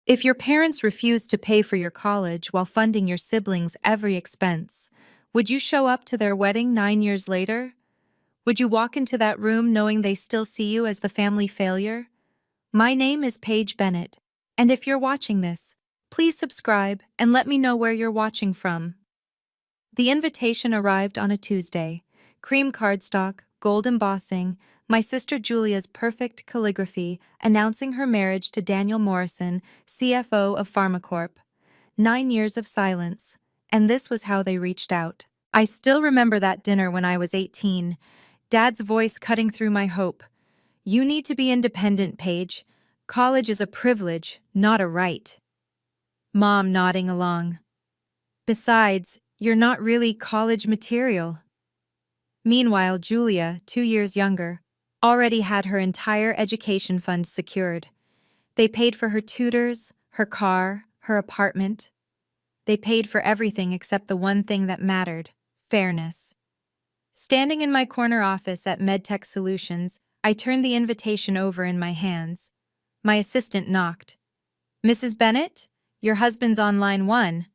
If your parents refused to pay for your college while funding your siblings' every expense, would you show up to their wedding 9 years later? Would you walk into that room knowing they still see you as the family failure? My name is Paige Bennett, and if you're watching this, please subscribe and let me know where you're watching from. The invitation arrived on a Tuesday. Cream cardstock, gold embossing, my sister Julia's perfect calligraphy announcing her marriage to Daniel Morrison, CFO of Pharmacorp. 9 years of silence, and this was how they reached out. I still remember that dinner when I was 18, Dad's voice cutting through my hope. You need to be independent, Paige. College is a privilege, not a right. Mom nodding along. Besides, you're not really college material. Meanwhile, Julia, 2 years younger, already had her entire education fund secured. They paid for her tutors, her car, her apartment. They paid for everything except the one thing that mattered: fairness. Standing in my corner office at MedTech Solutions, I turned the invitation over in my hands. My assistant knocked. "Mrs. Bennett, your husband's on line 1.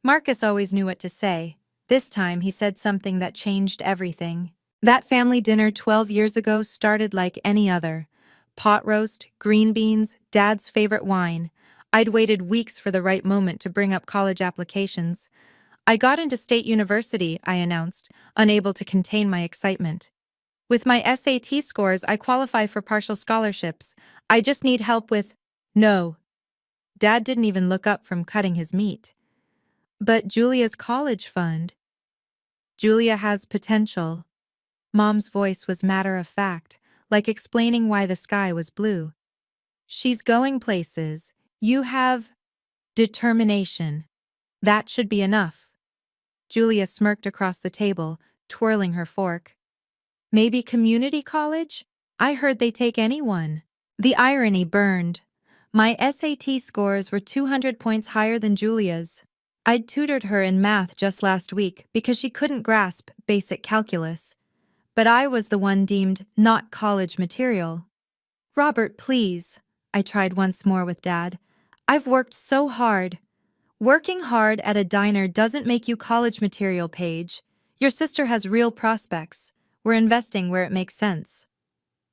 Marcus always knew what to say. This time he said something that changed everything. That family dinner 12 years ago started like any other. Pot roast, green beans, Dad's favorite wine. I'd waited weeks for the right moment to bring up college applications. I got into State University, I announced, unable to contain my excitement. With my SAT scores, I qualify for partial scholarships. I just need help with— No. Dad didn't even look up from cutting his meat. But Julia's college fund. Julia has potential. Mom's voice was matter of fact, like explaining why the sky was blue. She's going places. You have determination. That should be enough. Julia smirked across the table, twirling her fork. Maybe community college? I heard they take anyone. The irony burned. My SAT scores were 200 points higher than Julia's. I'd tutored her in math just last week because she couldn't grasp basic calculus. But I was the one deemed not college material. "Robert, please," I tried once more with Dad. "I've worked so hard." "Working hard at a diner doesn't make you college material, Paige. Your sister has real prospects. We're investing where it makes sense."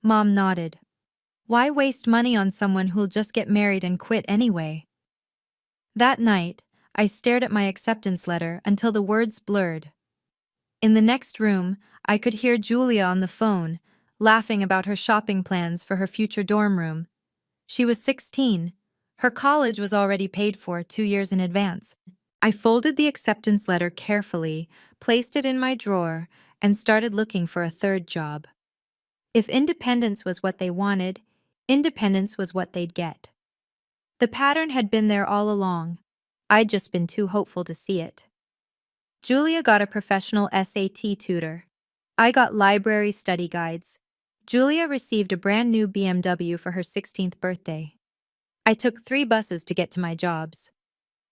Mom nodded. Why waste money on someone who'll just get married and quit anyway? That night, I stared at my acceptance letter until the words blurred. In the next room, I could hear Julia on the phone, laughing about her shopping plans for her future dorm room. She was 16. Her college was already paid for 2 years in advance. I folded the acceptance letter carefully, placed it in my drawer, and started looking for a third job. If independence was what they wanted, independence was what they'd get. The pattern had been there all along. I'd just been too hopeful to see it. Julia got a professional SAT tutor. I got library study guides. Julia received a brand new BMW for her 16th birthday. I took 3 buses to get to my jobs.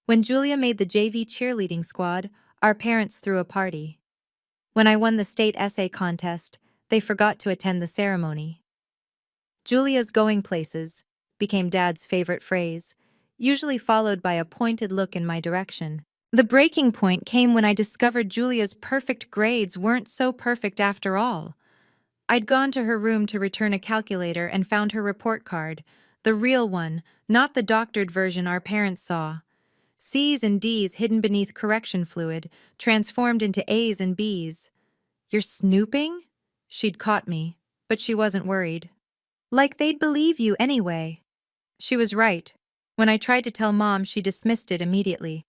When Julia made the JV cheerleading squad, our parents threw a party. When I won the state essay contest, they forgot to attend the ceremony. Julia's going places became Dad's favorite phrase, usually followed by a pointed look in my direction. The breaking point came when I discovered Julia's perfect grades weren't so perfect after all. I'd gone to her room to return a calculator and found her report card, the real one, not the doctored version our parents saw. C's and D's hidden beneath correction fluid, transformed into A's and B's. "You're snooping?" She'd caught me, but she wasn't worried. Like they'd believe you anyway. She was right. When I tried to tell Mom, she dismissed it immediately.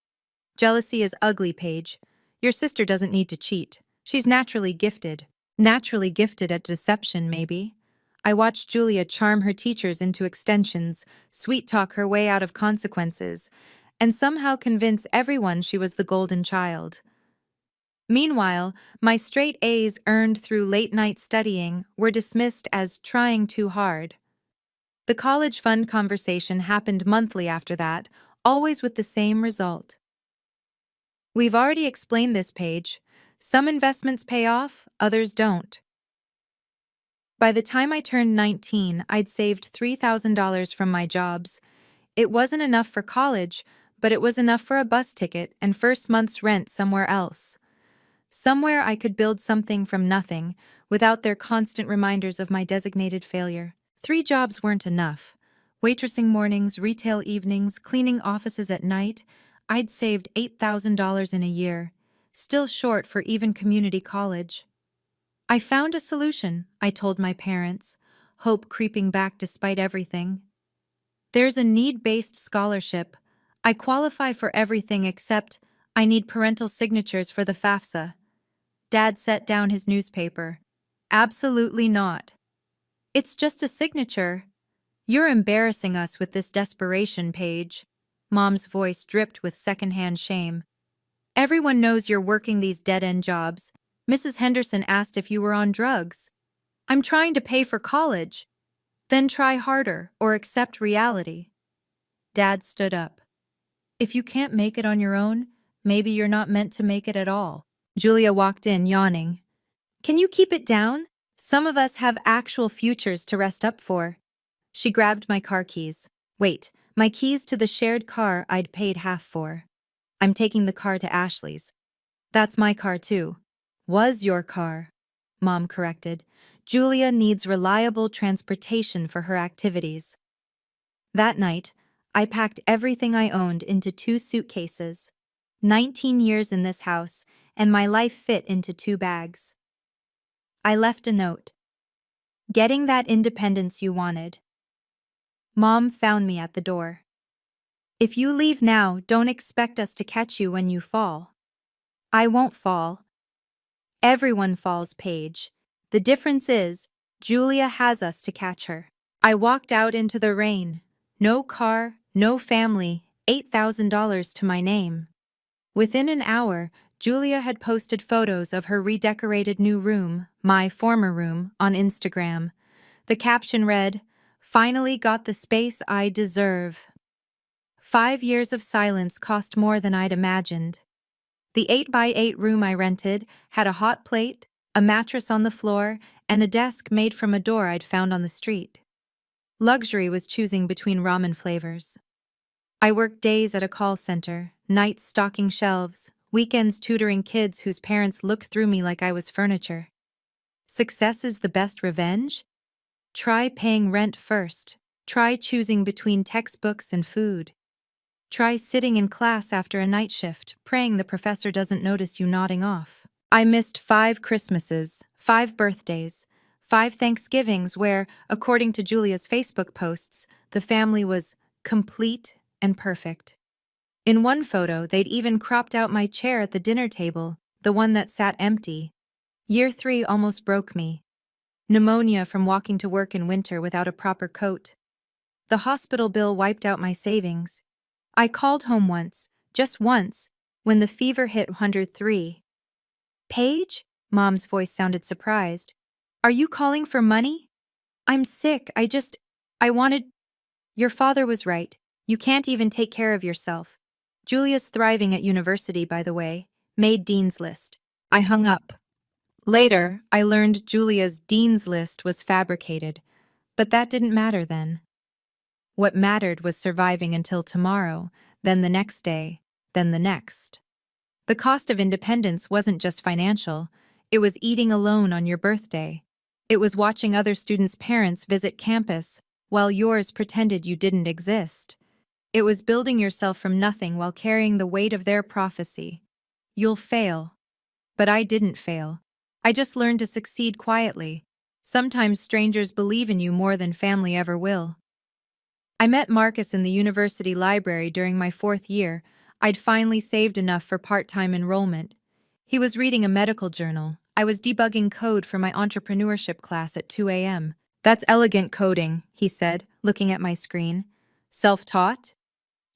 "Jealousy is ugly, Paige. Your sister doesn't need to cheat. She's naturally gifted. Naturally gifted at deception, maybe." I watched Julia charm her teachers into extensions, sweet-talk her way out of consequences, and somehow convince everyone she was the golden child. Meanwhile, my straight A's earned through late-night studying were dismissed as trying too hard. The college fund conversation happened monthly after that, always with the same result. "We've already explained this, Paige. Some investments pay off, others don't." By the time I turned 19, I'd saved $3,000 from my jobs. It wasn't enough for college, but it was enough for a bus ticket and first month's rent somewhere else. Somewhere I could build something from nothing, without their constant reminders of my designated failure. 3 jobs weren't enough. Waitressing mornings, retail evenings, cleaning offices at night. I'd saved $8,000 in a year, still short for even community college. I found a solution, I told my parents, hope creeping back despite everything. There's a need-based scholarship. I qualify for everything except I need parental signatures for the FAFSA. Dad set down his newspaper. Absolutely not. It's just a signature. You're embarrassing us with this desperation page. Mom's voice dripped with secondhand shame. Everyone knows you're working these dead-end jobs. Mrs. Henderson asked if you were on drugs. I'm trying to pay for college. Then try harder or accept reality. Dad stood up. If you can't make it on your own, maybe you're not meant to make it at all. Julia walked in, yawning. Can you keep it down? Some of us have actual futures to rest up for. She grabbed my car keys. Wait, my keys to the shared car I'd paid half for. I'm taking the car to Ashley's. That's my car too. Was your car, Mom corrected. Julia needs reliable transportation for her activities. That night, I packed everything I owned into 2 suitcases. 19 years in this house, and my life fit into 2 bags. I left a note. Getting that independence you wanted. Mom found me at the door. If you leave now, don't expect us to catch you when you fall. I won't fall. Everyone falls, Paige. The difference is, Julia has us to catch her. I walked out into the rain. No car, no family, $8,000 to my name. Within an hour, Julia had posted photos of her redecorated new room, my former room, on Instagram. The caption read, "Finally got the space I deserve." 5 years of silence cost more than I'd imagined. The 8x8 room I rented had a hot plate, a mattress on the floor, and a desk made from a door I'd found on the street. Luxury was choosing between ramen flavors. I worked days at a call center, nights stocking shelves, weekends tutoring kids whose parents looked through me like I was furniture. Success is the best revenge? Try paying rent first. Try choosing between textbooks and food. Try sitting in class after a night shift, praying the professor doesn't notice you nodding off. I missed 5 Christmases, 5 birthdays, 5 Thanksgivings where, according to Julia's Facebook posts, the family was complete and perfect. In one photo, they'd even cropped out my chair at the dinner table, the one that sat empty. Year 3 almost broke me. Pneumonia from walking to work in winter without a proper coat. The hospital bill wiped out my savings. I called home once, just once, when the fever hit 103. Paige? Mom's voice sounded surprised. Are you calling for money? I'm sick, I wanted... Your father was right. You can't even take care of yourself. Julia's thriving at university, by the way. Made Dean's List. I hung up. Later, I learned Julia's Dean's List was fabricated, but that didn't matter then. What mattered was surviving until tomorrow, then the next day, then the next. The cost of independence wasn't just financial, it was eating alone on your birthday. It was watching other students' parents visit campus while yours pretended you didn't exist. It was building yourself from nothing while carrying the weight of their prophecy. You'll fail. But I didn't fail. I just learned to succeed quietly. Sometimes strangers believe in you more than family ever will. I met Marcus in the university library during my 4th year. I'd finally saved enough for part-time enrollment. He was reading a medical journal. I was debugging code for my entrepreneurship class at 2 a.m. That's elegant coding, he said, looking at my screen. Self-taught?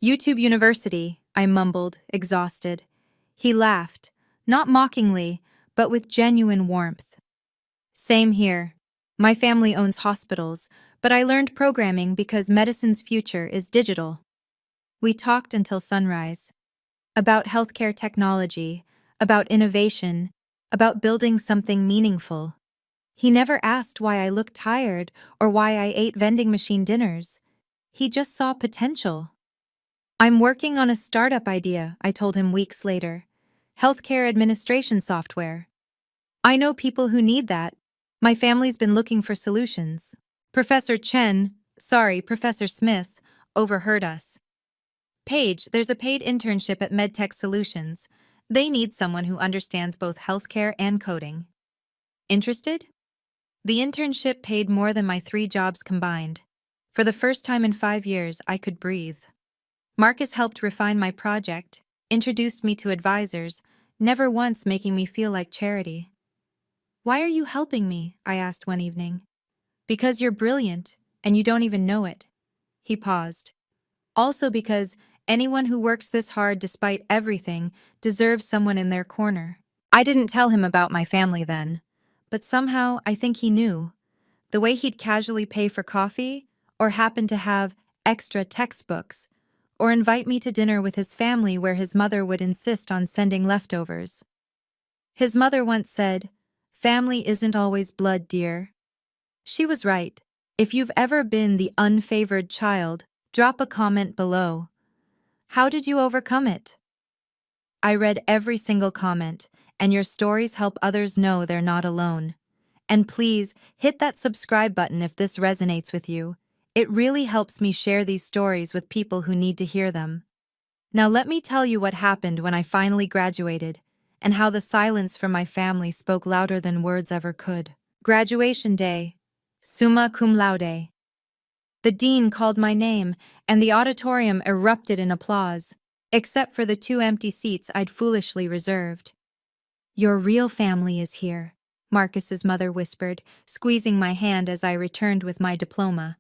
YouTube University, I mumbled, exhausted. He laughed, not mockingly, but with genuine warmth. Same here. My family owns hospitals, but I learned programming because medicine's future is digital. We talked until sunrise. About healthcare technology, about innovation, about building something meaningful. He never asked why I looked tired or why I ate vending machine dinners. He just saw potential. I'm working on a startup idea, I told him weeks later. Healthcare administration software. I know people who need that. My family's been looking for solutions. Professor Smith, overheard us. Paige, there's a paid internship at MedTech Solutions. They need someone who understands both healthcare and coding. Interested? The internship paid more than my 3 jobs combined. For the first time in 5 years, I could breathe. Marcus helped refine my project, introduced me to advisors, never once making me feel like charity. Why are you helping me? I asked one evening. Because you're brilliant, and you don't even know it. He paused. Also because anyone who works this hard despite everything deserves someone in their corner. I didn't tell him about my family then, but somehow I think he knew. The way he'd casually pay for coffee, or happen to have extra textbooks, or invite me to dinner with his family where his mother would insist on sending leftovers. His mother once said, "Family isn't always blood, dear." She was right. If you've ever been the unfavored child, drop a comment below. How did you overcome it? I read every single comment, and your stories help others know they're not alone. And please, hit that subscribe button if this resonates with you. It really helps me share these stories with people who need to hear them. Now let me tell you what happened when I finally graduated, and how the silence from my family spoke louder than words ever could. Graduation day. Summa cum laude. The dean called my name, and the auditorium erupted in applause, except for the 2 empty seats I'd foolishly reserved. Your real family is here, Marcus's mother whispered, squeezing my hand as I returned with my diploma.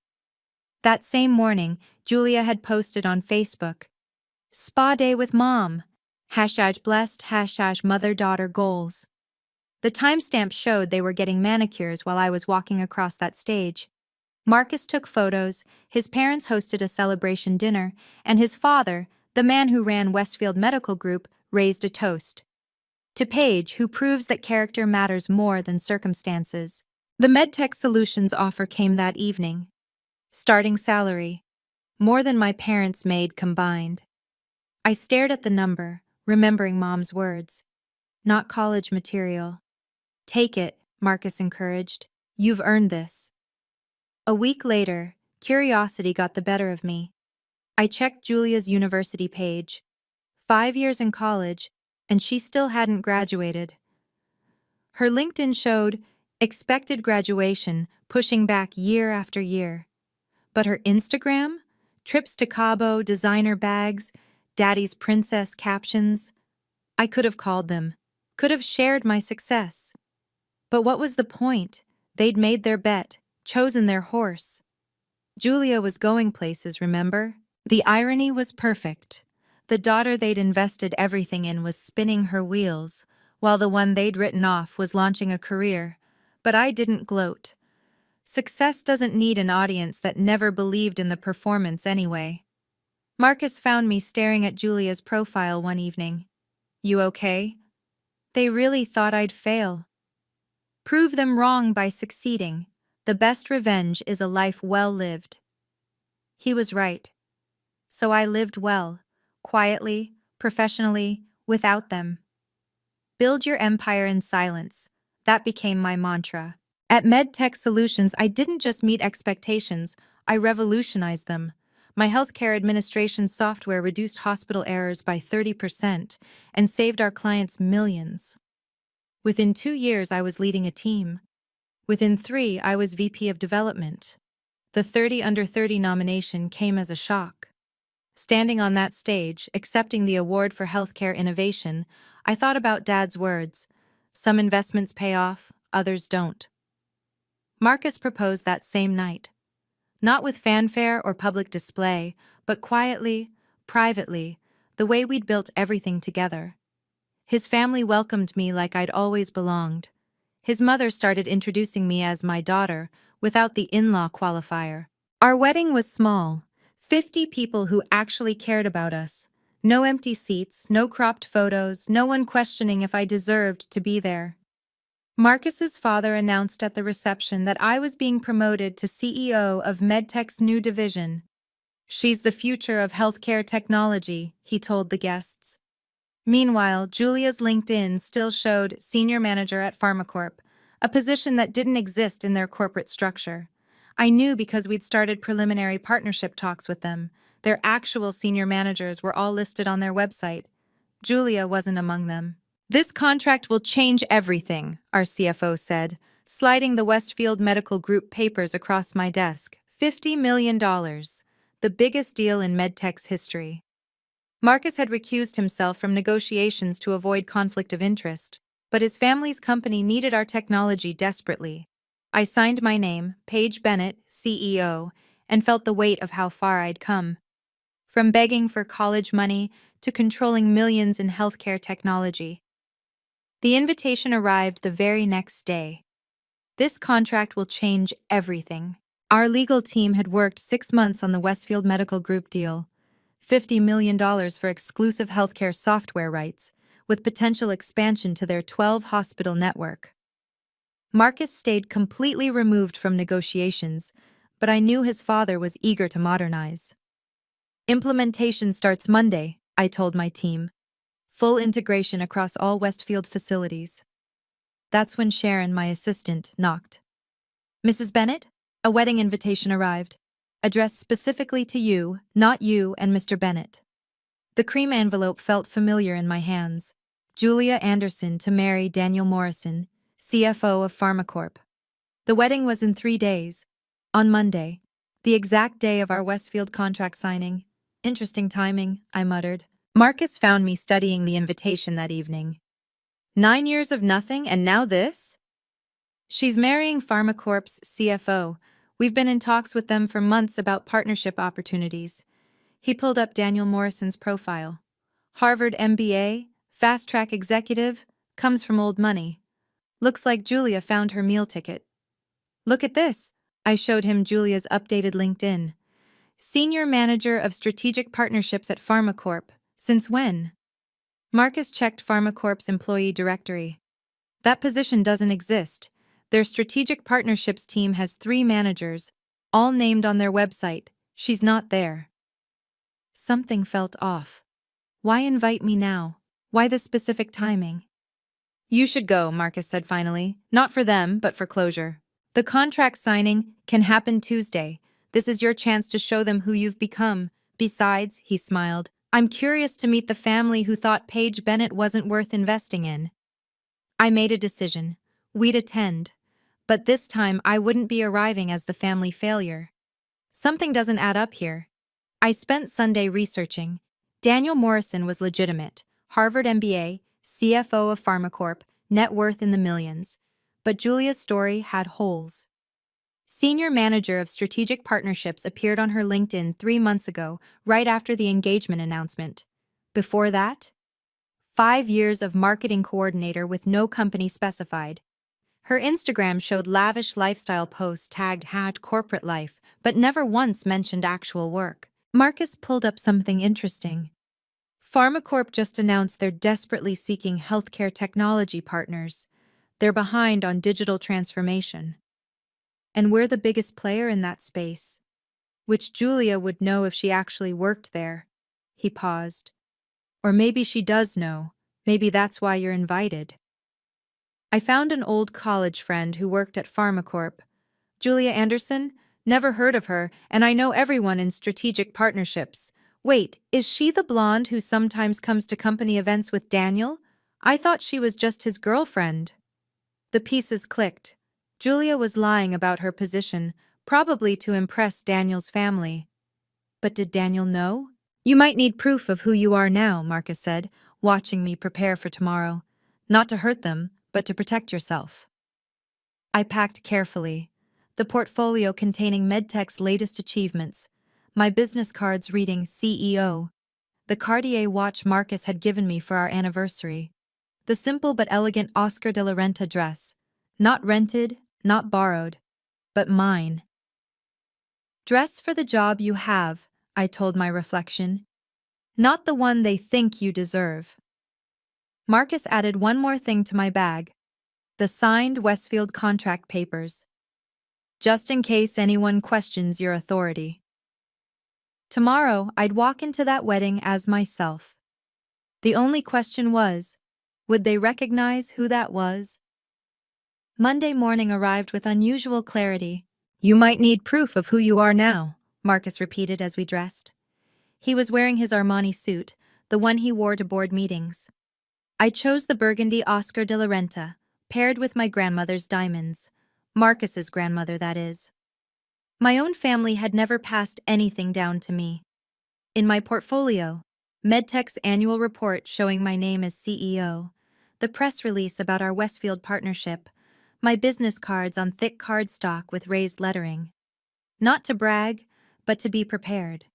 That same morning, Julia had posted on Facebook, "Spa day with mom. #blessed, #mother-daughter goals." The timestamp showed they were getting manicures while I was walking across that stage. Marcus took photos, his parents hosted a celebration dinner, and his father, the man who ran Westfield Medical Group, raised a toast. To Paige, who proves that character matters more than circumstances. The MedTech Solutions offer came that evening. Starting salary. More than my parents made combined. I stared at the number, remembering Mom's words. Not college material. Take it, Marcus encouraged. You've earned this. A week later, curiosity got the better of me. I checked Julia's university page. 5 years in college, and she still hadn't graduated. Her LinkedIn showed expected graduation, pushing back year after year. But her Instagram? Trips to Cabo, designer bags, daddy's princess captions. I could have called them, could have shared my success. But what was the point? They'd made their bet, chosen their horse. Julia was going places, remember? The irony was perfect. The daughter they'd invested everything in was spinning her wheels, while the one they'd written off was launching a career. But I didn't gloat. Success doesn't need an audience that never believed in the performance anyway. Marcus found me staring at Julia's profile one evening. You okay? They really thought I'd fail. Prove them wrong by succeeding. The best revenge is a life well lived. He was right. So I lived well, quietly, professionally, without them. Build your empire in silence. That became my mantra. At MedTech Solutions, I didn't just meet expectations, I revolutionized them. My healthcare administration software reduced hospital errors by 30% and saved our clients millions. Within 2 years, I was leading a team. Within 3, I was VP of Development. The 30 Under 30 nomination came as a shock. Standing on that stage, accepting the award for healthcare innovation, I thought about Dad's words. Some investments pay off, others don't. Marcus proposed that same night. Not with fanfare or public display, but quietly, privately, the way we'd built everything together. His family welcomed me like I'd always belonged. His mother started introducing me as my daughter, without the in-law qualifier. Our wedding was small, 50 people who actually cared about us. No empty seats, no cropped photos, no one questioning if I deserved to be there. Marcus's father announced at the reception that I was being promoted to CEO of MedTech's new division. She's the future of healthcare technology, he told the guests. Meanwhile, Julia's LinkedIn still showed senior manager at PharmaCorp, a position that didn't exist in their corporate structure. I knew because we'd started preliminary partnership talks with them. Their actual senior managers were all listed on their website. Julia wasn't among them. This contract will change everything, our CFO said, sliding the Westfield Medical Group papers across my desk. $50 million, the biggest deal in MedTech's history. Marcus had recused himself from negotiations to avoid conflict of interest, but his family's company needed our technology desperately. I signed my name, Paige Bennett, CEO, and felt the weight of how far I'd come. From begging for college money to controlling millions in healthcare technology. The invitation arrived the very next day. This contract will change everything. Our legal team had worked 6 months on the Westfield Medical Group deal. $50 million for exclusive healthcare software rights, with potential expansion to their 12-hospital network. Marcus stayed completely removed from negotiations, but I knew his father was eager to modernize. Implementation starts Monday, I told my team. Full integration across all Westfield facilities. That's when Sharon, my assistant, knocked. Mrs. Bennett, a wedding invitation arrived, addressed specifically to you, not you and Mr. Bennett. The cream envelope felt familiar in my hands. Julia Anderson to marry Daniel Morrison, CFO of PharmaCorp. The wedding was in 3 days. On Monday, the exact day of our Westfield contract signing. Interesting timing, I muttered. Marcus found me studying the invitation that evening. 9 years of nothing and now this? She's marrying PharmaCorp's CFO. We've been in talks with them for months about partnership opportunities. He pulled up Daniel Morrison's profile. Harvard MBA, fast-track executive, comes from old money. Looks like Julia found her meal ticket. Look at this. I showed him Julia's updated LinkedIn. Senior Manager of Strategic Partnerships at PharmaCorp. Since when? Marcus checked PharmaCorp's employee directory. That position doesn't exist. Their strategic partnerships team has 3 managers, all named on their website. She's not there. Something felt off. Why invite me now? Why the specific timing? You should go, Marcus said finally. Not for them, but for closure. The contract signing can happen Tuesday. This is your chance to show them who you've become. Besides, he smiled, I'm curious to meet the family who thought Paige Bennett wasn't worth investing in. I made a decision. We'd attend. But this time I wouldn't be arriving as the family failure. Something doesn't add up here. I spent Sunday researching. Daniel Morrison was legitimate. Harvard MBA, CFO of PharmaCorp, net worth in the millions. But Julia's story had holes. Senior Manager of Strategic Partnerships appeared on her LinkedIn 3 months ago, right after the engagement announcement. Before that? 5 years of marketing coordinator with no company specified. Her Instagram showed lavish lifestyle posts tagged #corporate life, but never once mentioned actual work. Marcus pulled up something interesting. PharmaCorp just announced they're desperately seeking healthcare technology partners. They're behind on digital transformation. And we're the biggest player in that space. Which Julia would know if she actually worked there. He paused. Or maybe she does know. Maybe that's why you're invited. I found an old college friend who worked at PharmaCorp. Julia Anderson? Never heard of her, and I know everyone in strategic partnerships. Wait, is she the blonde who sometimes comes to company events with Daniel? I thought she was just his girlfriend. The pieces clicked. Julia was lying about her position, probably to impress Daniel's family. But did Daniel know? You might need proof of who you are now, Marcus said, watching me prepare for tomorrow. Not to hurt them, but to protect yourself. I packed carefully. The portfolio containing MedTech's latest achievements, my business cards reading CEO, the Cartier watch Marcus had given me for our anniversary, the simple but elegant Oscar de la Renta dress, not rented, not borrowed, but mine. Dress for the job you have, I told my reflection, not the one they think you deserve. Marcus added one more thing to my bag, the signed Westfield contract papers. Just in case anyone questions your authority. Tomorrow, I'd walk into that wedding as myself. The only question was, would they recognize who that was? Monday morning arrived with unusual clarity. "You might need proof of who you are now," Marcus repeated as we dressed. He was wearing his Armani suit, the one he wore to board meetings. I chose the burgundy Oscar de la Renta, paired with my grandmother's diamonds. Marcus's grandmother, that is. My own family had never passed anything down to me. In my portfolio, MedTech's annual report showing my name as CEO, the press release about our Westfield partnership, my business cards on thick cardstock with raised lettering. Not to brag, but to be prepared.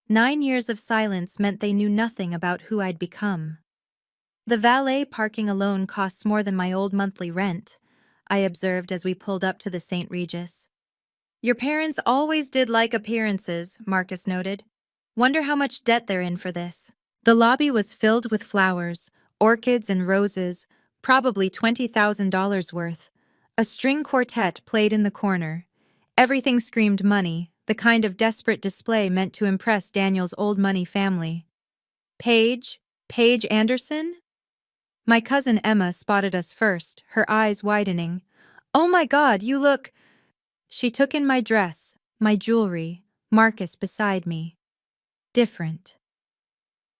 9 years of silence meant they knew nothing about who I'd become. The valet parking alone costs more than my old monthly rent, I observed as we pulled up to the St. Regis. "Your parents always did like appearances," Marcus noted. "Wonder how much debt they're in for this." The lobby was filled with flowers, orchids and roses, probably $20,000 worth. A string quartet played in the corner. Everything screamed money, the kind of desperate display meant to impress Daniel's old money family. Paige Anderson?" My cousin Emma spotted us first, her eyes widening. "Oh my God, you look—" She took in my dress, my jewelry, Marcus beside me. "Different."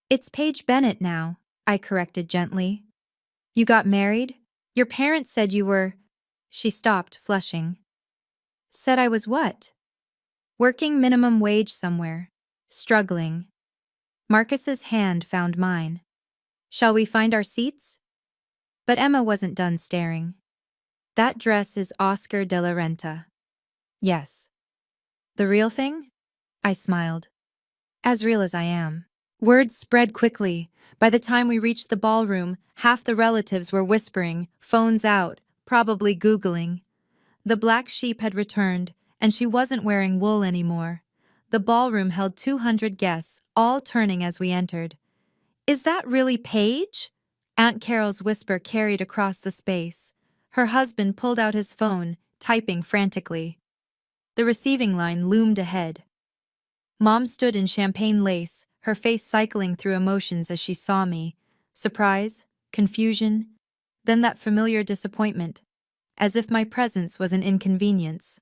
"It's Paige Bennett now," I corrected gently. "You got married? Your parents said you were—" She stopped, flushing. "Said I was what?" "Working minimum wage somewhere. Struggling." Marcus's hand found mine. "Shall we find our seats?" But Emma wasn't done staring. "That dress is Oscar de la Renta." "Yes." "The real thing?" I smiled. "As real as I am." Words spread quickly. By the time we reached the ballroom, half the relatives were whispering, phones out, probably Googling. The black sheep had returned, and she wasn't wearing wool anymore. The ballroom held 200 guests, all turning as we entered. "Is that really Paige?" Aunt Carol's whisper carried across the space. Her husband pulled out his phone, typing frantically. The receiving line loomed ahead. Mom stood in champagne lace, her face cycling through emotions as she saw me. Surprise, confusion, then that familiar disappointment, as if my presence was an inconvenience.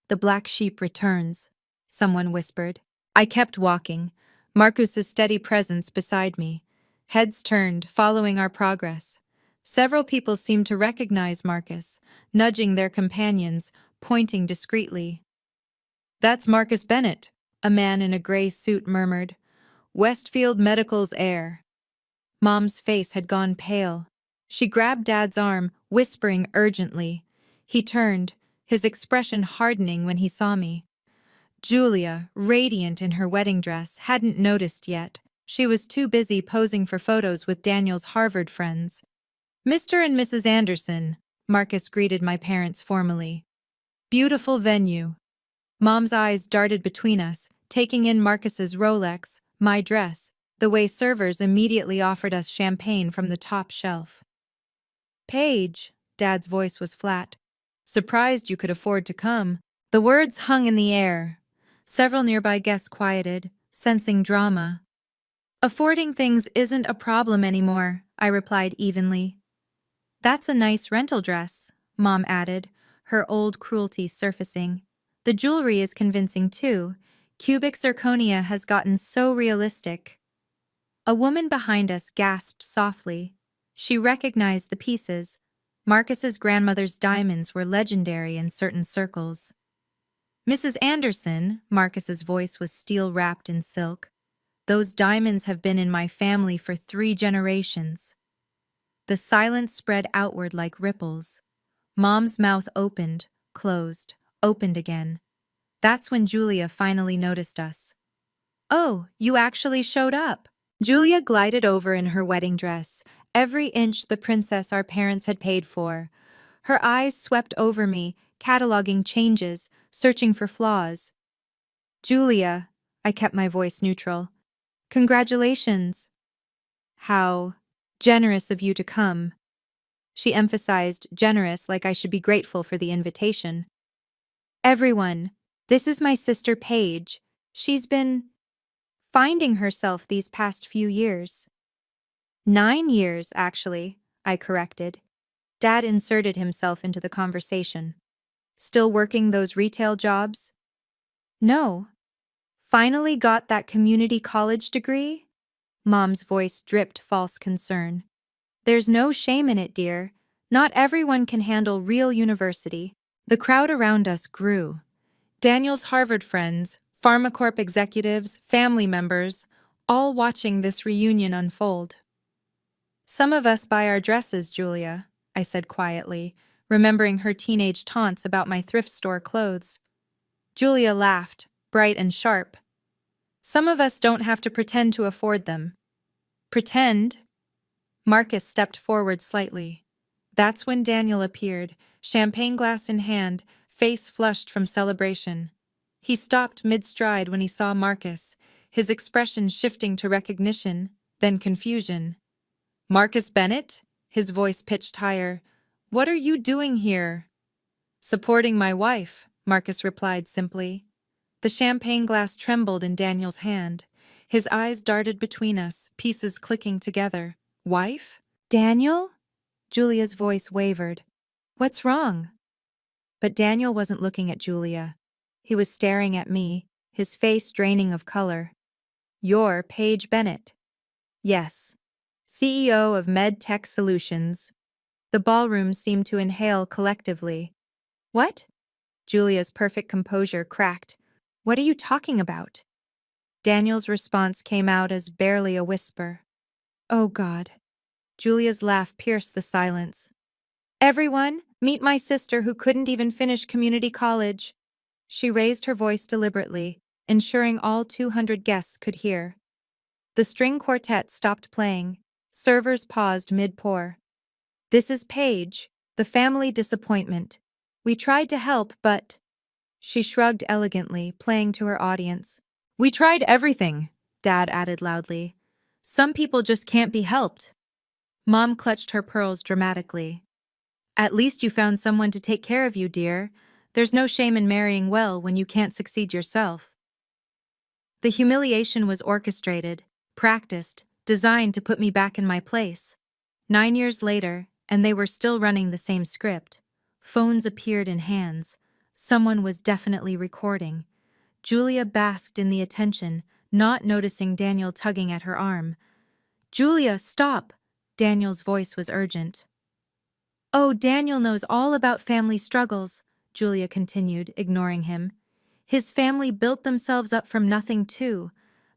"The black sheep returns," someone whispered. I kept walking, Marcus's steady presence beside me. Heads turned, following our progress. Several people seemed to recognize Marcus, nudging their companions, pointing discreetly. "That's Marcus Bennett," a man in a gray suit murmured. "Westfield Medical's heir." Mom's face had gone pale. She grabbed Dad's arm, whispering urgently. He turned, his expression hardening when he saw me. Julia, radiant in her wedding dress, hadn't noticed yet. She was too busy posing for photos with Daniel's Harvard friends. "Mr. and Mrs. Anderson," Marcus greeted my parents formally. "Beautiful venue." Mom's eyes darted between us, taking in Marcus's Rolex, my dress, the way servers immediately offered us champagne from the top shelf. "Paige," Dad's voice was flat. "Surprised you could afford to come." The words hung in the air. Several nearby guests quieted, sensing drama. "Affording things isn't a problem anymore," I replied evenly. "That's a nice rental dress," Mom added, her old cruelty surfacing. "The jewelry is convincing too. Cubic zirconia has gotten so realistic." A woman behind us gasped softly. She recognized the pieces. Marcus's grandmother's diamonds were legendary in certain circles. "Mrs. Anderson," Marcus's voice was steel-wrapped in silk. "Those diamonds have been in my family for 3 generations." The silence spread outward like ripples. Mom's mouth opened, closed, opened again. That's when Julia finally noticed us. "Oh, you actually showed up." Julia glided over in her wedding dress, every inch the princess our parents had paid for. Her eyes swept over me, cataloging changes, searching for flaws. "Julia," I kept my voice neutral. "Congratulations." "How generous of you to come." She emphasized generous like I should be grateful for the invitation. "Everyone, this is my sister Paige. She's been finding herself these past few years. 9 years, actually, I corrected. Dad inserted himself into the conversation. Still working those retail jobs? No. Finally got that community college degree? Mom's voice dripped false concern. There's no shame in it, dear. Not everyone can handle real university. The crowd around us grew. Daniel's Harvard friends, PharmaCorp executives, family members, all watching this reunion unfold. Some of us buy our dresses, Julia, I said quietly, remembering her teenage taunts about my thrift store clothes. Julia laughed, bright and sharp. Some of us don't have to pretend to afford them. Pretend? Marcus stepped forward slightly. That's when Daniel appeared, champagne glass in hand, face flushed from celebration. He stopped mid-stride when he saw Marcus, his expression shifting to recognition, then confusion. Marcus Bennett? His voice pitched higher. What are you doing here? Supporting my wife, Marcus replied simply. The champagne glass trembled in Daniel's hand. His eyes darted between us, pieces clicking together. Wife? Daniel? Julia's voice wavered. What's wrong? But Daniel wasn't looking at Julia. He was staring at me, his face draining of color. You're Paige Bennett. Yes. CEO of MedTech Solutions. The ballroom seemed to inhale collectively. What? Julia's perfect composure cracked. What are you talking about? Daniel's response came out as barely a whisper. Oh God. Julia's laugh pierced the silence. Everyone, meet my sister who couldn't even finish community college. She raised her voice deliberately, ensuring all 200 guests could hear. The string quartet stopped playing. Servers paused mid-pour. This is Paige, the family disappointment. We tried to help, but... She shrugged elegantly, playing to her audience. We tried everything, Dad added loudly. Some people just can't be helped. Mom clutched her pearls dramatically. At least you found someone to take care of you, dear. There's no shame in marrying well when you can't succeed yourself. The humiliation was orchestrated, practiced, designed to put me back in my place. 9 years later, and they were still running the same script. Phones appeared in hands. Someone was definitely recording. Julia basked in the attention, not noticing Daniel tugging at her arm. Julia, stop! Daniel's voice was urgent. Oh, Daniel knows all about family struggles, Julia continued, ignoring him. His family built themselves up from nothing too,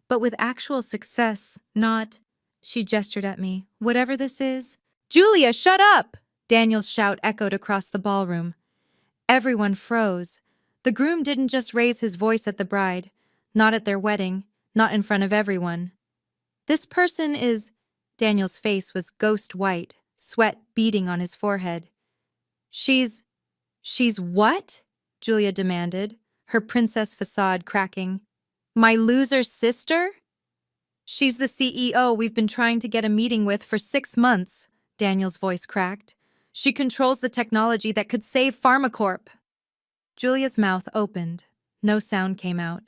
but with actual success, not... She gestured at me. Whatever this is. Julia, shut up! Daniel's shout echoed across the ballroom. Everyone froze. The groom didn't just raise his voice at the bride, not at their wedding, not in front of everyone. This person is... Daniel's face was ghost white, sweat beading on his forehead. She's what? Julia demanded, her princess facade cracking. My loser sister? She's the CEO we've been trying to get a meeting with for 6 months, Daniel's voice cracked. She controls the technology that could save PharmaCorp. Julia's mouth opened. No sound came out.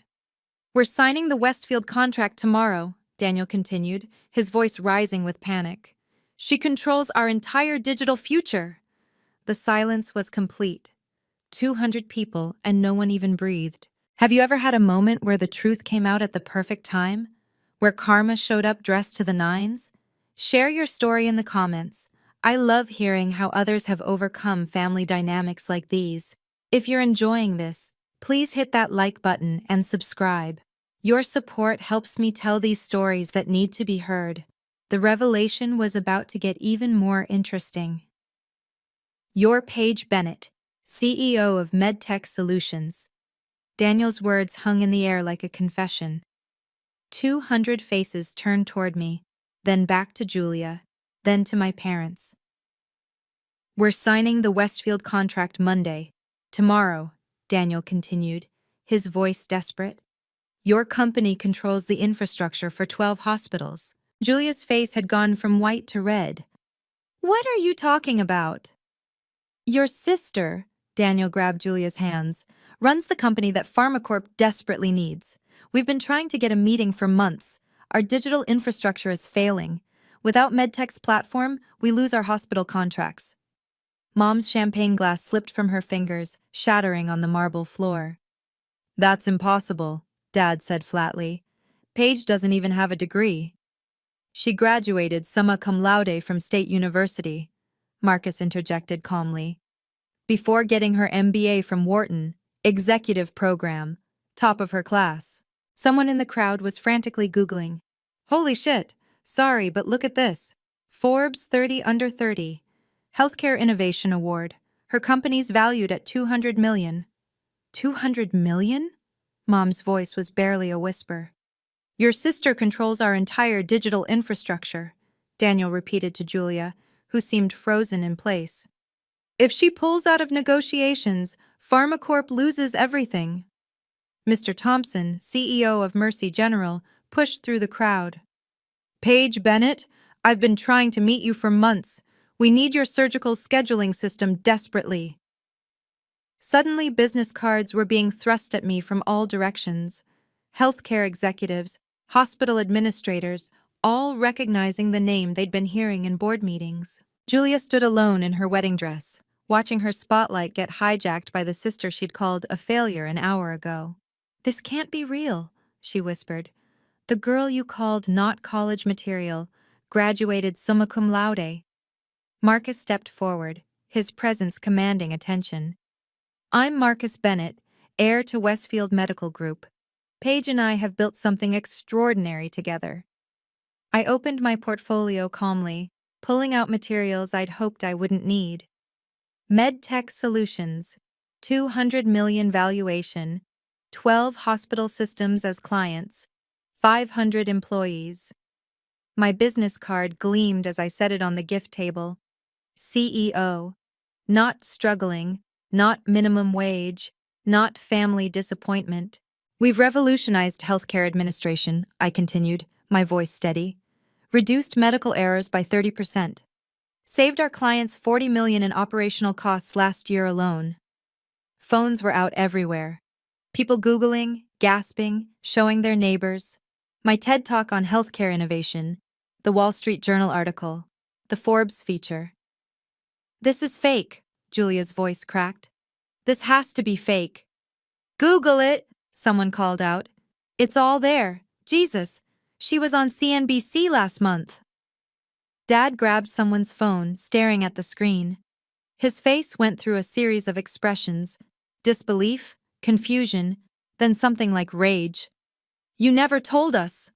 We're signing the Westfield contract tomorrow, Daniel continued, his voice rising with panic. She controls our entire digital future. The silence was complete. 200 people and no one even breathed. Have you ever had a moment where the truth came out at the perfect time? Where karma showed up dressed to the nines? Share your story in the comments. I love hearing how others have overcome family dynamics like these. If you're enjoying this, please hit that like button and subscribe. Your support helps me tell these stories that need to be heard. The revelation was about to get even more interesting. You're Paige Bennett, CEO of MedTech Solutions. Daniel's words hung in the air like a confession. 200 faces turned toward me, then back to Julia, then to my parents. We're signing the Westfield contract Monday. Tomorrow, Daniel continued, his voice desperate. Your company controls the infrastructure for 12 hospitals. Julia's face had gone from white to red. What are you talking about? Your sister, Daniel grabbed Julia's hands, runs the company that PharmaCorp desperately needs. We've been trying to get a meeting for months. Our digital infrastructure is failing. Without MedTech's platform, we lose our hospital contracts. Mom's champagne glass slipped from her fingers, shattering on the marble floor. That's impossible, Dad said flatly. Paige doesn't even have a degree. She graduated summa cum laude from State University, Marcus interjected calmly. Before getting her MBA from Wharton, executive program, top of her class. Someone in the crowd was frantically Googling. Holy shit, sorry, but look at this. Forbes 30 Under 30. Healthcare Innovation Award. Her company's valued at $200 million. $200 million? Mom's voice was barely a whisper. Your sister controls our entire digital infrastructure, Daniel repeated to Julia, who seemed frozen in place. If she pulls out of negotiations, PharmaCorp loses everything. Mr. Thompson, CEO of Mercy General, pushed through the crowd. Paige Bennett, I've been trying to meet you for months. We need your surgical scheduling system desperately. Suddenly, business cards were being thrust at me from all directions. Healthcare executives, hospital administrators, all recognizing the name they'd been hearing in board meetings. Julia stood alone in her wedding dress, watching her spotlight get hijacked by the sister she'd called a failure an hour ago. This can't be real, she whispered. The girl you called not college material graduated summa cum laude. Marcus stepped forward, his presence commanding attention. I'm Marcus Bennett, heir to Westfield Medical Group. Paige and I have built something extraordinary together. I opened my portfolio calmly, pulling out materials I'd hoped I wouldn't need. MedTech Solutions, $200 million valuation, 12 hospital systems as clients, 500 employees. My business card gleamed as I set it on the gift table. CEO, not struggling, not minimum wage, not family disappointment. We've revolutionized healthcare administration, I continued, my voice steady. Reduced medical errors by 30%. Saved our clients $40 million in operational costs last year alone. Phones were out everywhere. People Googling, gasping, showing their neighbors. My TED Talk on healthcare innovation, the Wall Street Journal article, the Forbes feature. This is fake, Julia's voice cracked. This has to be fake. Google it, someone called out. It's all there. Jesus, she was on CNBC last month. Dad grabbed someone's phone, staring at the screen. His face went through a series of expressions, disbelief, confusion, then something like rage. You never told us.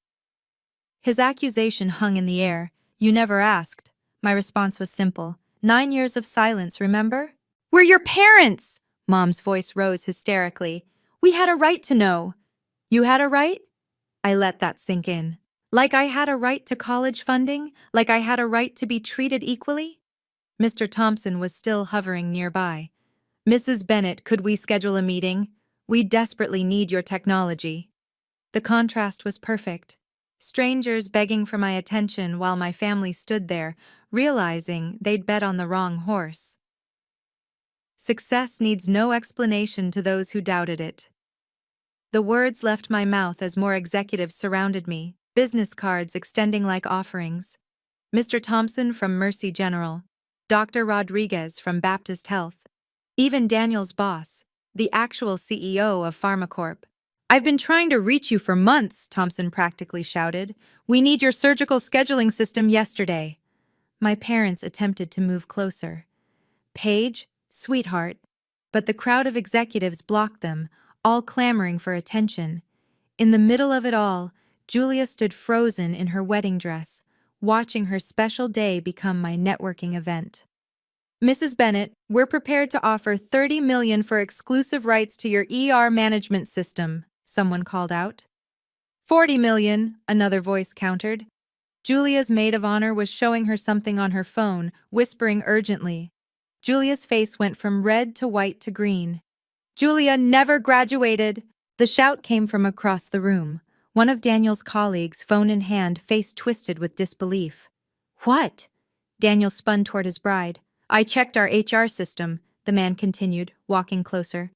His accusation hung in the air. You never asked. My response was simple. 9 years of silence, remember? We're your parents! Mom's voice rose hysterically. We had a right to know. You had a right? I let that sink in. Like I had a right to college funding? Like I had a right to be treated equally? Mr. Thompson was still hovering nearby. Mrs. Bennett, could we schedule a meeting? We desperately need your technology. The contrast was perfect. Strangers begging for my attention while my family stood there, realizing they'd bet on the wrong horse. Success needs no explanation to those who doubted it. The words left my mouth as more executives surrounded me, business cards extending like offerings. Mr. Thompson from Mercy General, Dr. Rodriguez from Baptist Health, even Daniel's boss, the actual CEO of PharmaCorp. I've been trying to reach you for months, Thompson practically shouted. We need your surgical scheduling system yesterday. My parents attempted to move closer. Paige, sweetheart. But the crowd of executives blocked them, all clamoring for attention. In the middle of it all, Julia stood frozen in her wedding dress, watching her special day become my networking event. Mrs. Bennett, we're prepared to offer $30 million for exclusive rights to your ER management system, someone called out. $40 million, another voice countered. Julia's maid of honor was showing her something on her phone, whispering urgently. Julia's face went from red to white to green. Julia never graduated! The shout came from across the room. One of Daniel's colleagues, phone in hand, face twisted with disbelief. What? Daniel spun toward his bride. I checked our HR system, the man continued, walking closer.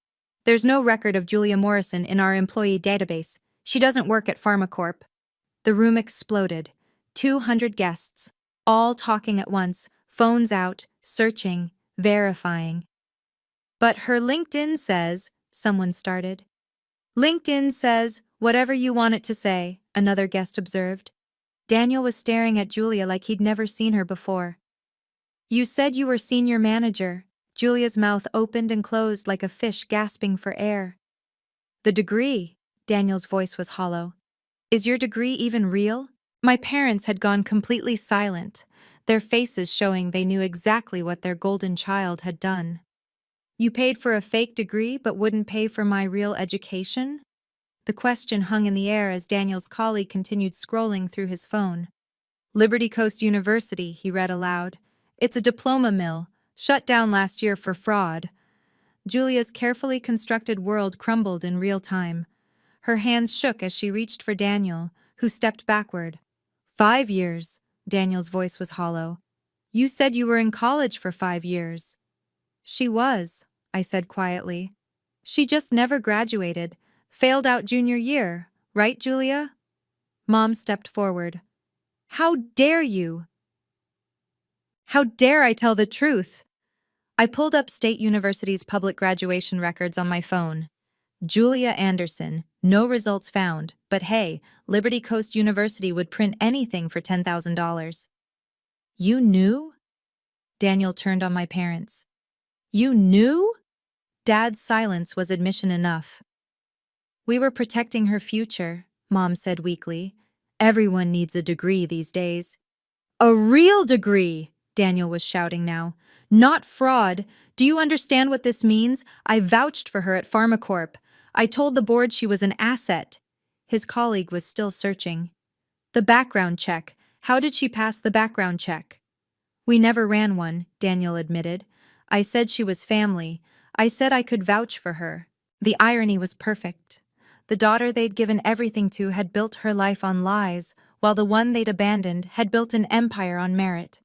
There's no record of Julia Morrison in our employee database. She doesn't work at PharmaCorp. The room exploded. 200 guests, all talking at once, phones out, searching, verifying. But her LinkedIn says, someone started. LinkedIn says, whatever you want it to say, another guest observed. Daniel was staring at Julia like he'd never seen her before. You said you were senior manager. Julia's mouth opened and closed like a fish gasping for air. The degree, Daniel's voice was hollow. Is your degree even real? My parents had gone completely silent, their faces showing they knew exactly what their golden child had done. You paid for a fake degree but wouldn't pay for my real education? The question hung in the air as Daniel's colleague continued scrolling through his phone. Liberty Coast University, he read aloud. It's a diploma mill, shut down last year for fraud. Julia's carefully constructed world crumbled in real time. Her hands shook as she reached for Daniel, who stepped backward. 5 years, Daniel's voice was hollow. You said you were in college for 5 years. She was, I said quietly. She just never graduated, failed out junior year, right, Julia? Mom stepped forward. How dare you? How dare I tell the truth? I pulled up State University's public graduation records on my phone. Julia Anderson, no results found, but hey, Liberty Coast University would print anything for $10,000. You knew? Daniel turned on my parents. You knew? Dad's silence was admission enough. We were protecting her future, Mom said weakly. Everyone needs a degree these days. A real degree, Daniel was shouting now. Not fraud. Do you understand what this means? I vouched for her at PharmaCorp. I told the board she was an asset. His colleague was still searching. The background check. How did she pass the background check? We never ran one, Daniel admitted. I said she was family. I said I could vouch for her. The irony was perfect. The daughter they'd given everything to had built her life on lies, while the one they'd abandoned had built an empire on merit.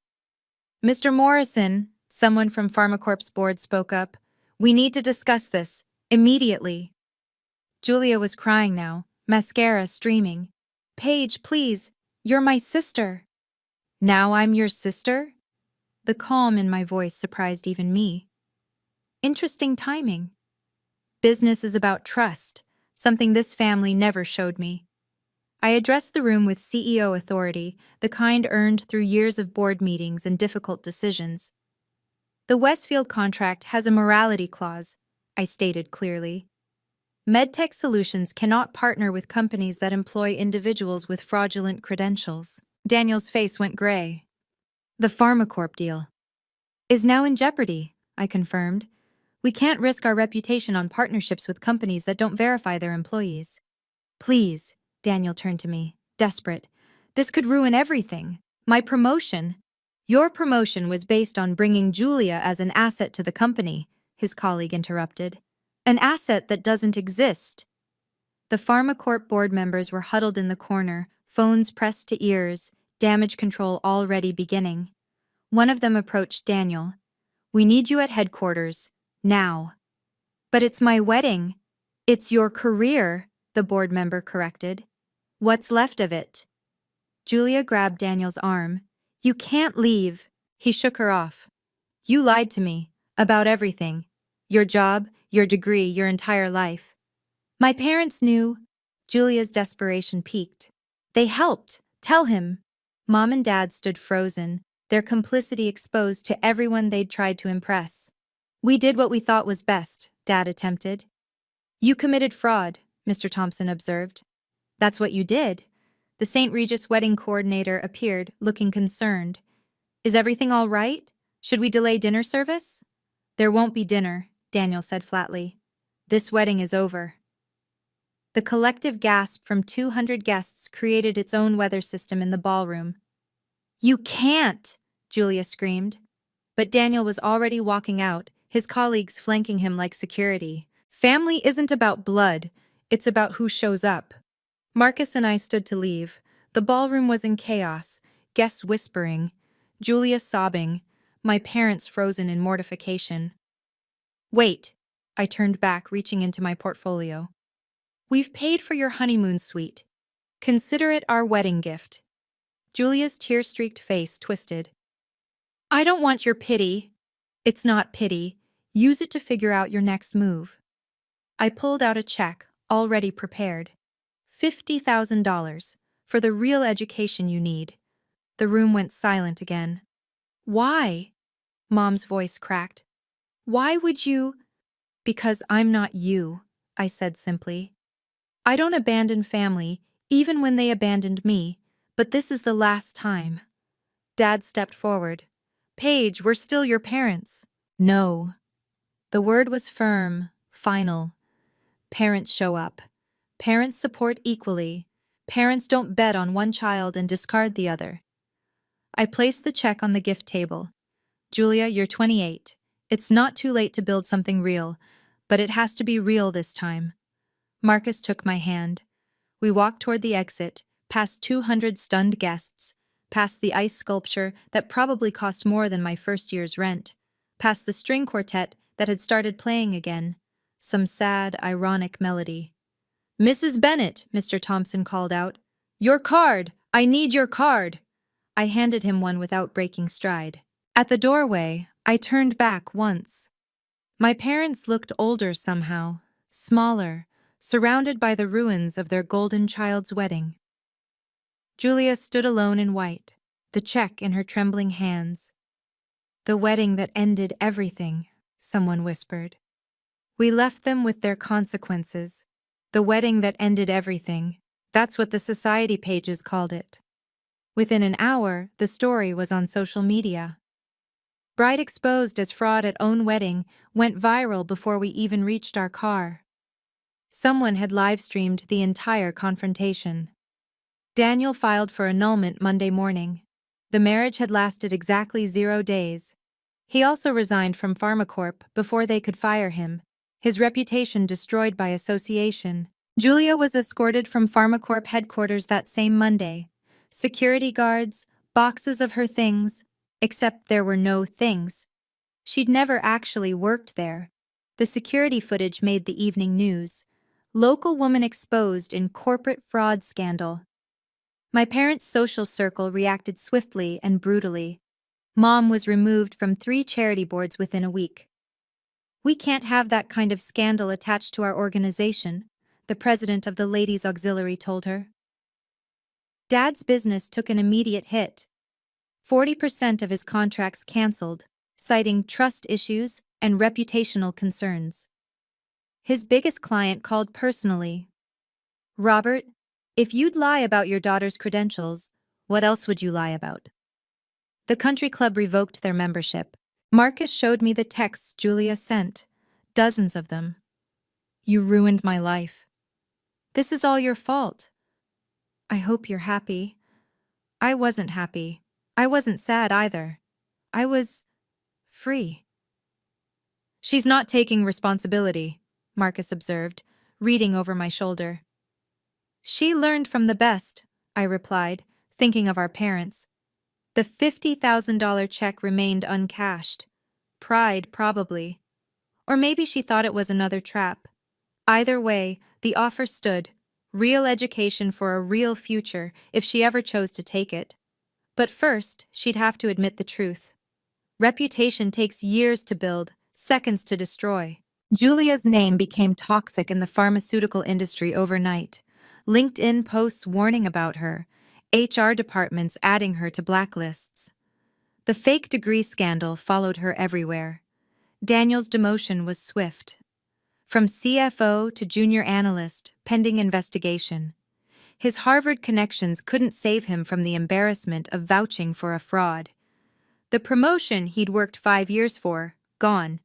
Mr. Morrison, someone from PharmaCorp's board spoke up. We need to discuss this, immediately. Julia was crying now, mascara streaming. Paige, please, you're my sister. Now I'm your sister? The calm in my voice surprised even me. Interesting timing. Business is about trust, something this family never showed me. I addressed the room with CEO authority, the kind earned through years of board meetings and difficult decisions. The Westfield contract has a morality clause, I stated clearly. MedTech Solutions cannot partner with companies that employ individuals with fraudulent credentials. Daniel's face went gray. The PharmaCorp deal is now in jeopardy, I confirmed. We can't risk our reputation on partnerships with companies that don't verify their employees. Please, Daniel turned to me, desperate. This could ruin everything. My promotion. Your promotion was based on bringing Julia as an asset to the company, his colleague interrupted. An asset that doesn't exist. The PharmaCorp board members were huddled in the corner, phones pressed to ears, damage control already beginning. One of them approached Daniel. We need you at headquarters. Now. But it's my wedding. It's your career, the board member corrected. What's left of it? Julia grabbed Daniel's arm. You can't leave. He shook her off. You lied to me. About everything. Your job, your degree, your entire life. My parents knew. Julia's desperation peaked. They helped. Tell him. Mom and Dad stood frozen, their complicity exposed to everyone they'd tried to impress. We did what we thought was best, Dad attempted. You committed fraud, Mr. Thompson observed. That's what you did. The St. Regis wedding coordinator appeared, looking concerned. Is everything all right? Should we delay dinner service? There won't be dinner, Daniel said flatly. This wedding is over. The collective gasp from 200 guests created its own weather system in the ballroom. You can't, Julia screamed. But Daniel was already walking out, his colleagues flanking him like security. Family isn't about blood, it's about who shows up. Marcus and I stood to leave. The ballroom was in chaos, guests whispering, Julia sobbing, my parents frozen in mortification. Wait, I turned back, reaching into my portfolio. We've paid for your honeymoon suite. Consider it our wedding gift. Julia's tear-streaked face twisted. I don't want your pity. It's not pity. Use it to figure out your next move. I pulled out a check, already prepared. $50,000 for the real education you need. The room went silent again. Why? Mom's voice cracked. Why would you? Because I'm not you, I said simply. I don't abandon family, even when they abandoned me, but this is the last time. Dad stepped forward. Paige, we're still your parents. No. The word was firm, final. Parents show up. Parents support equally. Parents don't bet on one child and discard the other. I placed the check on the gift table. Julia, you're 28. It's not too late to build something real, but it has to be real this time. Marcus took my hand. We walked toward the exit, past 200 stunned guests, past the ice sculpture that probably cost more than my first year's rent, past the string quartet that had started playing again, some sad, ironic melody. Mrs. Bennet, Mr. Thompson called out. Your card! I need your card! I handed him one without breaking stride. At the doorway, I turned back once. My parents looked older somehow, smaller, surrounded by the ruins of their golden child's wedding. Julia stood alone in white, the check in her trembling hands. The wedding that ended everything, someone whispered. We left them with their consequences. The wedding that ended everything. That's what the society pages called it. Within an hour, the story was on social media. Bride exposed as fraud at own wedding went viral before we even reached our car. Someone had live-streamed the entire confrontation. Daniel filed for annulment Monday morning. The marriage had lasted exactly 0 days. He also resigned from PharmaCorp before they could fire him, his reputation destroyed by association. Julia was escorted from PharmaCorp headquarters that same Monday. Security guards, boxes of her things, except there were no things. She'd never actually worked there. The security footage made the evening news. Local woman exposed in corporate fraud scandal. My parents' social circle reacted swiftly and brutally. Mom was removed from 3 charity boards within a week. We can't have that kind of scandal attached to our organization, the president of the Ladies' Auxiliary told her. Dad's business took an immediate hit. 40% of his contracts canceled, citing trust issues and reputational concerns. His biggest client called personally. Robert, if you'd lie about your daughter's credentials, what else would you lie about? The country club revoked their membership. Marcus showed me the texts Julia sent, dozens of them. You ruined my life. This is all your fault. I hope you're happy. I wasn't happy. I wasn't sad either. I was free. She's not taking responsibility, Marcus observed, reading over my shoulder. She learned from the best, I replied, thinking of our parents. The $50,000 check remained uncashed. Pride, probably. Or maybe she thought it was another trap. Either way, the offer stood. Real education for a real future if she ever chose to take it. But first, she'd have to admit the truth. Reputation takes years to build, seconds to destroy. Julia's name became toxic in the pharmaceutical industry overnight. LinkedIn posts warning about her, HR departments adding her to blacklists. The fake degree scandal followed her everywhere. Daniel's demotion was swift. From CFO to junior analyst, pending investigation. His Harvard connections couldn't save him from the embarrassment of vouching for a fraud. The promotion he'd worked 5 years for, gone.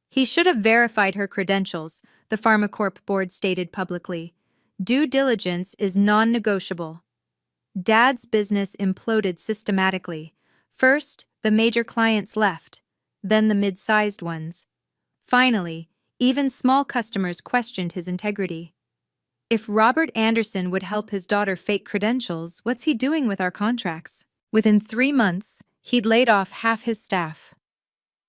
He should have verified her credentials, the PharmaCorp board stated publicly. Due diligence is non-negotiable. Dad's business imploded systematically. First, the major clients left, then the mid-sized ones. Finally, even small customers questioned his integrity. If Robert Anderson would help his daughter fake credentials, what's he doing with our contracts? Within 3 months, he'd laid off half his staff.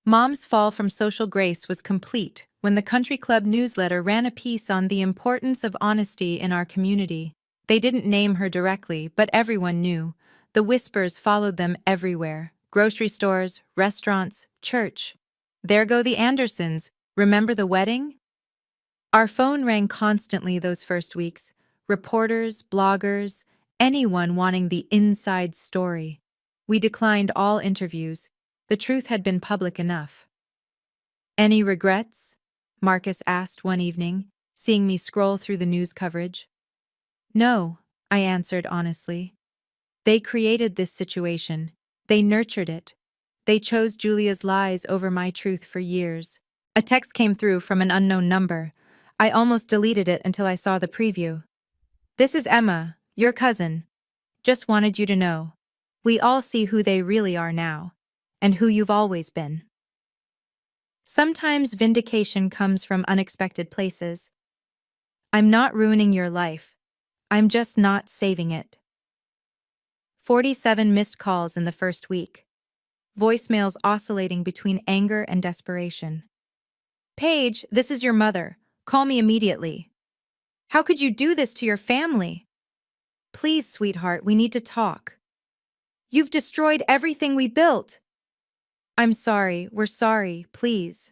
Mom's fall from social grace was complete, when the country club newsletter ran a piece on the importance of honesty in our community. They didn't name her directly, but everyone knew. The whispers followed them everywhere: grocery stores, restaurants, church. There go the Andersons. Remember the wedding? Our phone rang constantly those first weeks. Reporters, bloggers, anyone wanting the inside story. We declined all interviews. The truth had been public enough. Any regrets? Marcus asked one evening, seeing me scroll through the news coverage. No, I answered honestly. They created this situation. They nurtured it. They chose Julia's lies over my truth for years. A text came through from an unknown number. I almost deleted it until I saw the preview. This is Emma, your cousin. Just wanted you to know. We all see who they really are now, and who you've always been. Sometimes vindication comes from unexpected places. I'm not ruining your life. I'm just not saving it. 47 missed calls in the first week. Voicemails oscillating between anger and desperation. Paige, this is your mother. Call me immediately. How could you do this to your family? Please, sweetheart, we need to talk. You've destroyed everything we built. I'm sorry, we're sorry, please.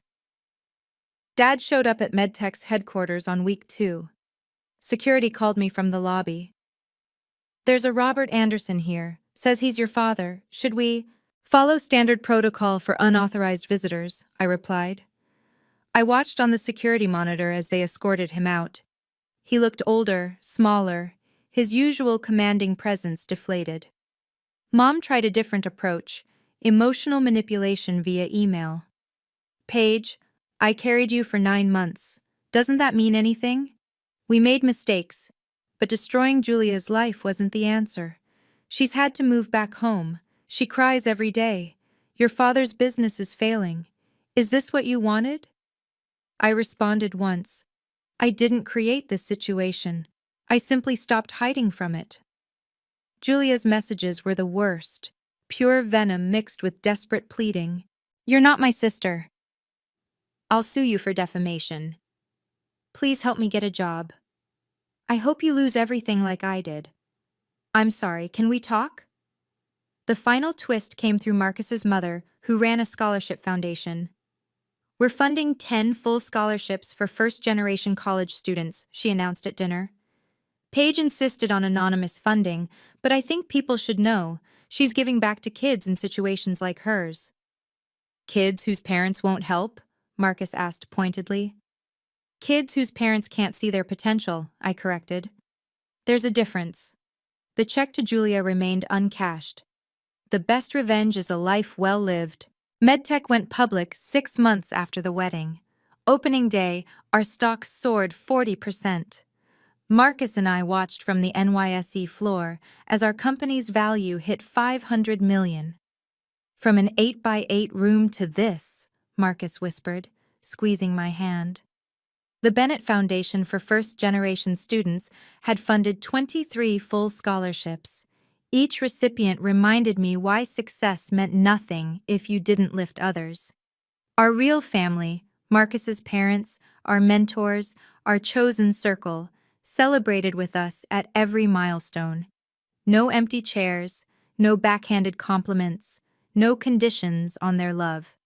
Dad showed up at MedTech's headquarters on week 2. Security called me from the lobby. There's a Robert Anderson here. Says he's your father. Should we follow standard protocol for unauthorized visitors? I replied. I watched on the security monitor as they escorted him out. He looked older, smaller, his usual commanding presence deflated. Mom tried a different approach: emotional manipulation via email. Paige, I carried you for 9 months. Doesn't that mean anything? We made mistakes, but destroying Julia's life wasn't the answer. She's had to move back home. She cries every day. Your father's business is failing. Is this what you wanted? I responded once. I didn't create this situation. I simply stopped hiding from it. Julia's messages were the worst. Pure venom mixed with desperate pleading. You're not my sister. I'll sue you for defamation. Please help me get a job. I hope you lose everything like I did. I'm sorry, can we talk? The final twist came through Marcus's mother, who ran a scholarship foundation. We're funding 10 full scholarships for first-generation college students, she announced at dinner. Paige insisted on anonymous funding, but I think people should know she's giving back to kids in situations like hers. Kids whose parents won't help? Marcus asked pointedly. Kids whose parents can't see their potential, I corrected. There's a difference. The check to Julia remained uncashed. The best revenge is a life well lived. MedTech went public 6 months after the wedding. Opening day, our stock soared 40%. Marcus and I watched from the NYSE floor as our company's value hit $500 million. From an 8x8 room to this, Marcus whispered, squeezing my hand. The Bennett Foundation for First-Generation Students had funded 23 full scholarships. Each recipient reminded me why success meant nothing if you didn't lift others. Our real family, Marcus's parents, our mentors, our chosen circle, celebrated with us at every milestone. No empty chairs, no backhanded compliments, no conditions on their love.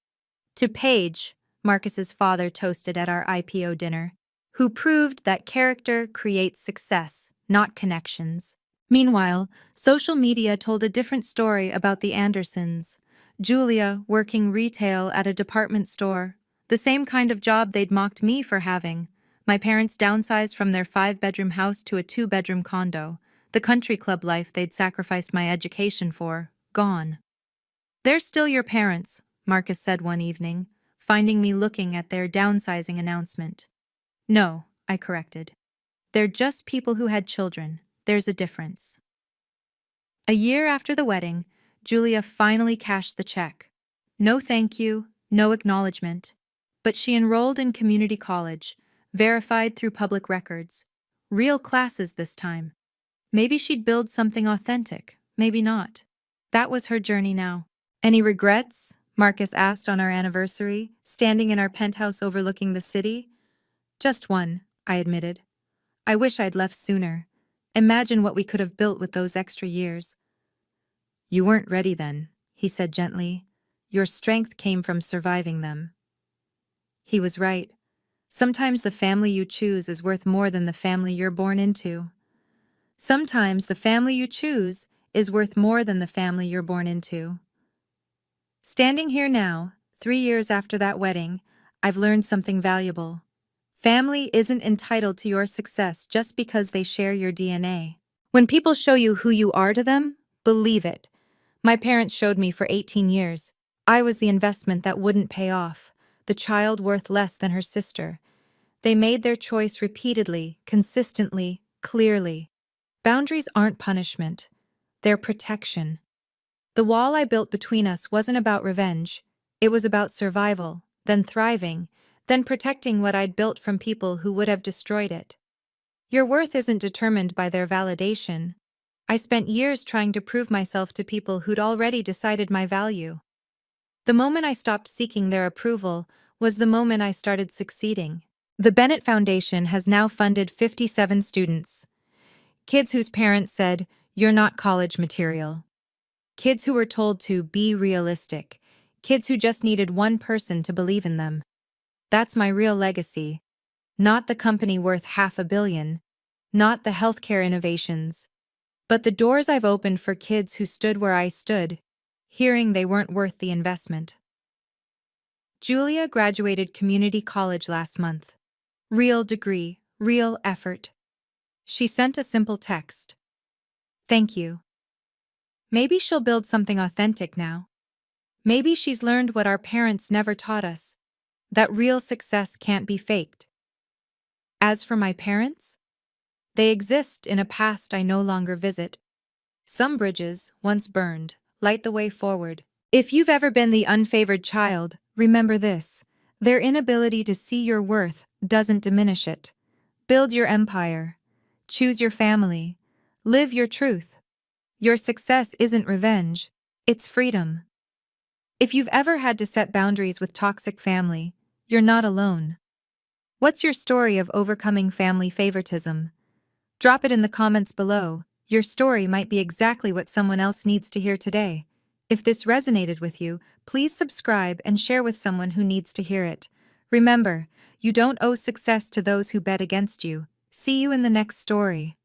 To Paige, Marcus's father toasted at our IPO dinner, who proved that character creates success, not connections. Meanwhile, social media told a different story about the Andersons. Julia working retail at a department store, the same kind of job they'd mocked me for having. My parents downsized from their 5-bedroom house to a 2-bedroom condo. The country club life they'd sacrificed my education for, gone. They're still your parents, Marcus said one evening, finding me looking at their downsizing announcement. No, I corrected. They're just people who had children. There's a difference. A year after the wedding, Julia finally cashed the check. No thank you, no acknowledgement. But she enrolled in community college, verified through public records. Real classes this time. Maybe she'd build something authentic, maybe not. That was her journey now. Any regrets? Marcus asked on our anniversary, standing in our penthouse overlooking the city. Just one, I admitted. I wish I'd left sooner. Imagine what we could have built with those extra years. You weren't ready then, he said gently. Your strength came from surviving them. He was right. Sometimes the family you choose is worth more than the family you're born into. Sometimes the family you choose is worth more than the family you're born into. Standing here now, 3 years after that wedding, I've learned something valuable. Family isn't entitled to your success just because they share your DNA. When people show you who you are to them, believe it. My parents showed me for 18 years. I was the investment that wouldn't pay off, the child worth less than her sister. They made their choice repeatedly, consistently, clearly. Boundaries aren't punishment. They're protection. The wall I built between us wasn't about revenge. It was about survival, then thriving, then protecting what I'd built from people who would have destroyed it. Your worth isn't determined by their validation. I spent years trying to prove myself to people who'd already decided my value. The moment I stopped seeking their approval was the moment I started succeeding. The Bennett Foundation has now funded 57 students. Kids whose parents said, "You're not college material." Kids who were told to be realistic. Kids who just needed one person to believe in them. That's my real legacy. Not the company worth $500 million. Not the healthcare innovations. But the doors I've opened for kids who stood where I stood, hearing they weren't worth the investment. Julia graduated community college last month. Real degree, real effort. She sent a simple text. Thank you. Maybe she'll build something authentic now. Maybe she's learned what our parents never taught us, that real success can't be faked. As for my parents, they exist in a past I no longer visit. Some bridges, once burned, light the way forward. If you've ever been the unfavored child, remember this. Their inability to see your worth doesn't diminish it. Build your empire. Choose your family. Live your truth. Your success isn't revenge, it's freedom. If you've ever had to set boundaries with toxic family, you're not alone. What's your story of overcoming family favoritism? Drop it in the comments below. Your story might be exactly what someone else needs to hear today. If this resonated with you, please subscribe and share with someone who needs to hear it. Remember, you don't owe success to those who bet against you. See you in the next story.